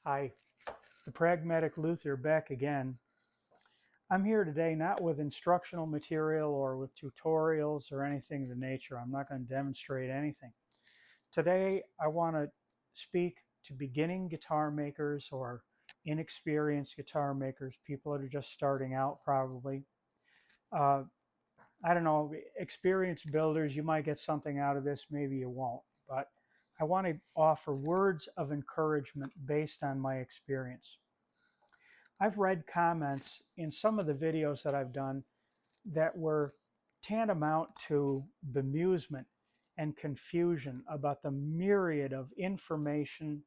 Hi, the pragmatic Luthier back again. I'm here today not with instructional material or with tutorials or anything of the nature. I'm not going to demonstrate anything. Today I want to speak to beginning guitar makers or inexperienced guitar makers, people that are just starting out probably. Uh, I don't know, experienced builders, you might get something out of this, maybe you won't. But I want to offer words of encouragement based on my experience. I've read comments in some of the videos that I've done that were tantamount to bemusement and confusion about the myriad of information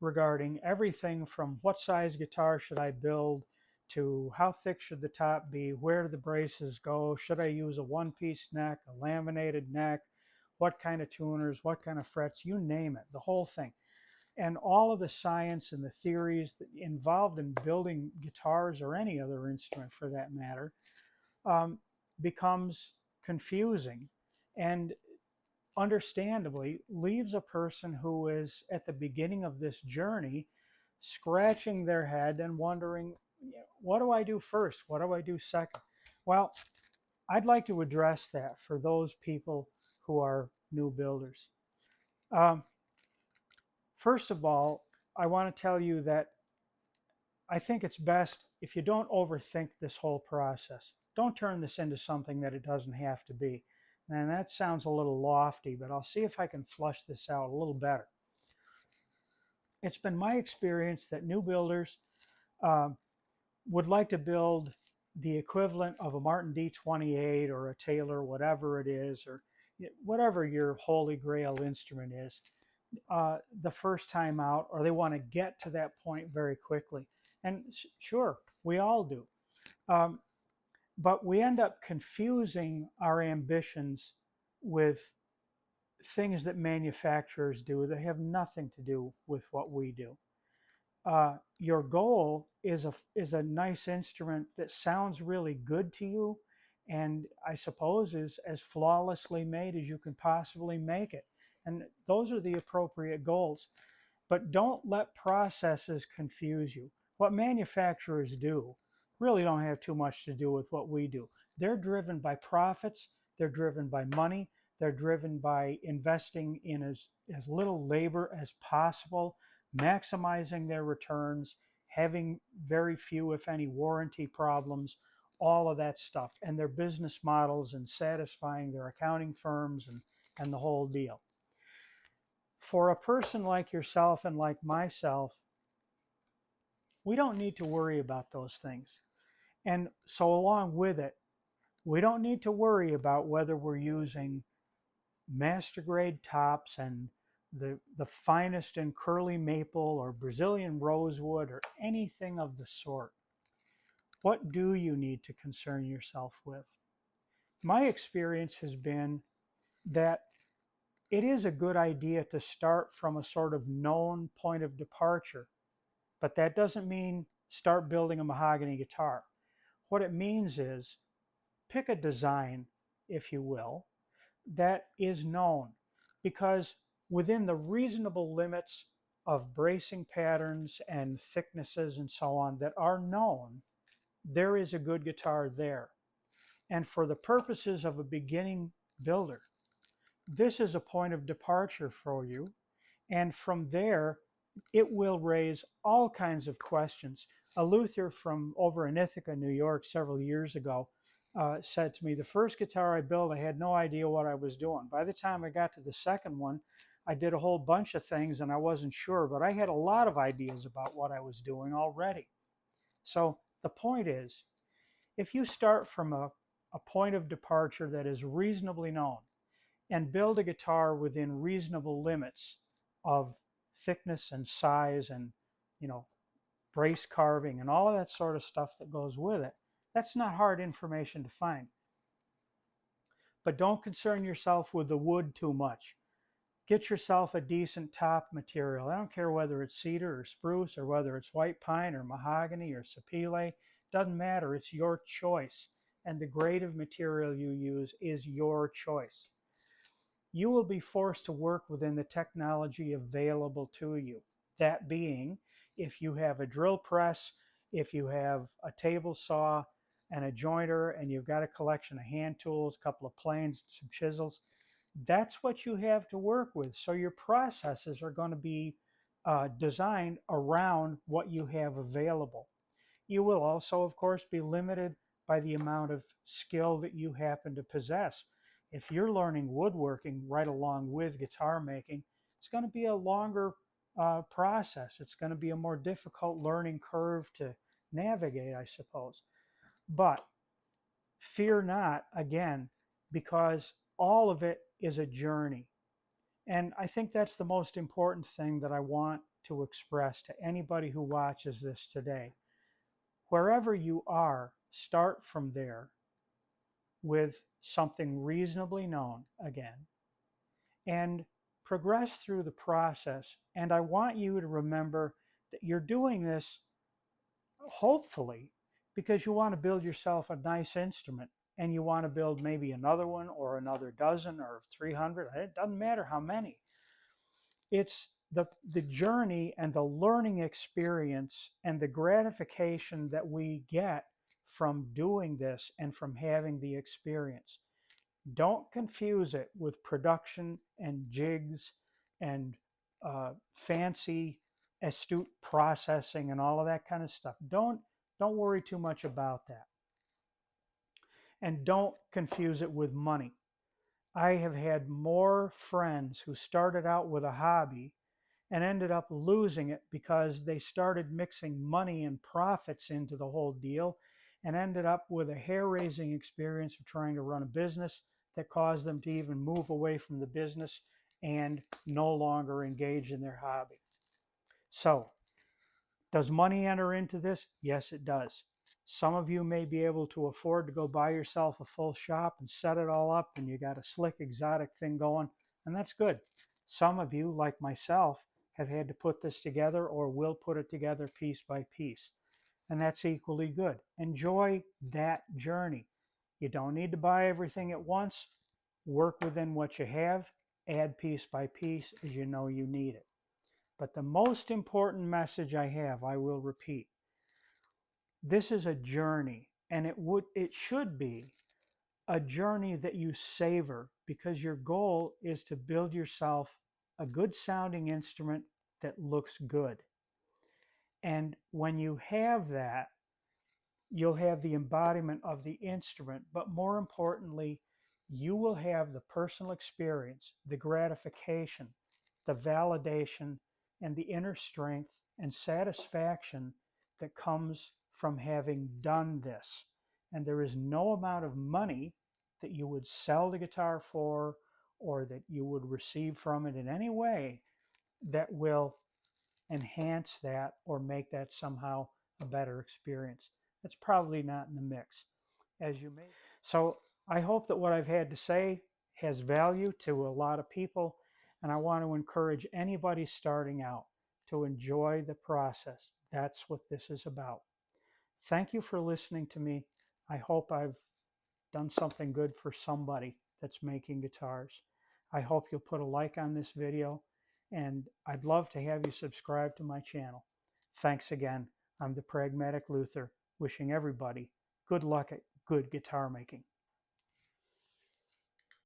regarding everything from what size guitar should I build to how thick should the top be, where do the braces go, should I use a one-piece neck, a laminated neck, what kind of tuners, what kind of frets, you name it, the whole thing. And all of the science and the theories that involved in building guitars or any other instrument for that matter becomes confusing and understandably leaves a person who is at the beginning of this journey scratching their head and wondering, what do I do first? What do I do second? Well, I'd like to address that for those people who are new builders. Um, First of all, I want to tell you that I think it's best if you don't overthink this whole process. Don't turn this into something that it doesn't have to be. And that sounds a little lofty, but I'll see if I can flush this out a little better. It's been my experience that new builders uh, would like to build the equivalent of a Martin D28 or a Taylor, whatever it is, or whatever your holy grail instrument is, the first time out, or they want to get to that point very quickly. And sure, we all do. Um, but we end up confusing our ambitions with things that manufacturers do that have nothing to do with what we do. Your goal is a nice instrument that sounds really good to you, and I suppose is as flawlessly made as you can possibly make it. And those are the appropriate goals. But don't let processes confuse you. What manufacturers do really don't have too much to do with what we do. They're driven by profits, they're driven by money, they're driven by investing in as little labor as possible, maximizing their returns, having very few, if any, warranty problems, all of that stuff, and their business models and satisfying their accounting firms and the whole deal. For a person like yourself and like myself, we don't need to worry about those things. And so along with it, we don't need to worry about whether we're using master grade tops and the finest in curly maple or Brazilian rosewood or anything of the sort. What do you need to concern yourself with? My experience has been that it is a good idea to start from a sort of known point of departure, but that doesn't mean start building a mahogany guitar. What it means is pick a design, if you will, that is known, because within the reasonable limits of bracing patterns and thicknesses and so on that are known, there is a good guitar there. And for the purposes of a beginning builder, this is a point of departure for you. And from there, it will raise all kinds of questions. A luthier from over in Ithaca, New York, several years ago said to me, the first guitar I built, I had no idea what I was doing. By the time I got to the second one, I did a whole bunch of things and I wasn't sure, but I had a lot of ideas about what I was doing already. So the point is, if you start from a point of departure that is reasonably known and build a guitar within reasonable limits of thickness and size and, you know, brace carving and all of that sort of stuff that goes with it, that's not hard information to find. But don't concern yourself with the wood too much. Get yourself a decent top material. I don't care whether it's cedar or spruce or whether it's white pine or mahogany or sapele. Doesn't matter. It's your choice. And the grade of material you use is your choice. You will be forced to work within the technology available to you. That being, if you have a drill press, if you have a table saw and a jointer, and you've got a collection of hand tools, a couple of planes, some chisels, that's what you have to work with. So your processes are going to be designed around what you have available. You will also, of course, be limited by the amount of skill that you happen to possess. If you're learning woodworking right along with guitar making, it's going to be a longer process. It's going to be a more difficult learning curve to navigate, I suppose. But fear not, again, because all of it is a journey. And I think that's the most important thing that I want to express to anybody who watches this today. Wherever you are, start from there with something reasonably known again and progress through the process. And I want you to remember that you're doing this hopefully because you want to build yourself a nice instrument, and you want to build maybe another one or another dozen or 300. It doesn't matter how many. It's the journey and the learning experience and the gratification that we get from doing this and from having the experience. Don't confuse it with production and jigs and fancy, astute processing and all of that kind of stuff. Don't worry too much about that. And don't confuse it with money. I have had more friends who started out with a hobby and ended up losing it because they started mixing money and profits into the whole deal and ended up with a hair-raising experience of trying to run a business that caused them to even move away from the business and no longer engage in their hobby. So, does money enter into this? Yes, it does. Some of you may be able to afford to go buy yourself a full shop and set it all up, and you got a slick, exotic thing going, and that's good. Some of you, like myself, have had to put this together or will put it together piece by piece, and that's equally good. Enjoy that journey. You don't need to buy everything at once. Work within what you have, add piece by piece as you know you need it. But the most important message I have, I will repeat. This is a journey, and it should be a journey that you savor, because your goal is to build yourself a good sounding instrument that looks good. And when you have that, you'll have the embodiment of the instrument, but more importantly, you will have the personal experience, the gratification, the validation, and the inner strength and satisfaction that comes from having done this. And there is no amount of money that you would sell the guitar for or that you would receive from it in any way that will enhance that or make that somehow a better experience. It's probably not in the mix, as you may. So I hope that what I've had to say has value to a lot of people, and I want to encourage anybody starting out to enjoy the process. That's what this is about. Thank you for listening to me. I hope I've done something good for somebody that's making guitars. I hope you'll put a like on this video, and I'd love to have you subscribe to my channel. Thanks again. I'm the Pragmatic Luthier, wishing everybody good luck at good guitar making.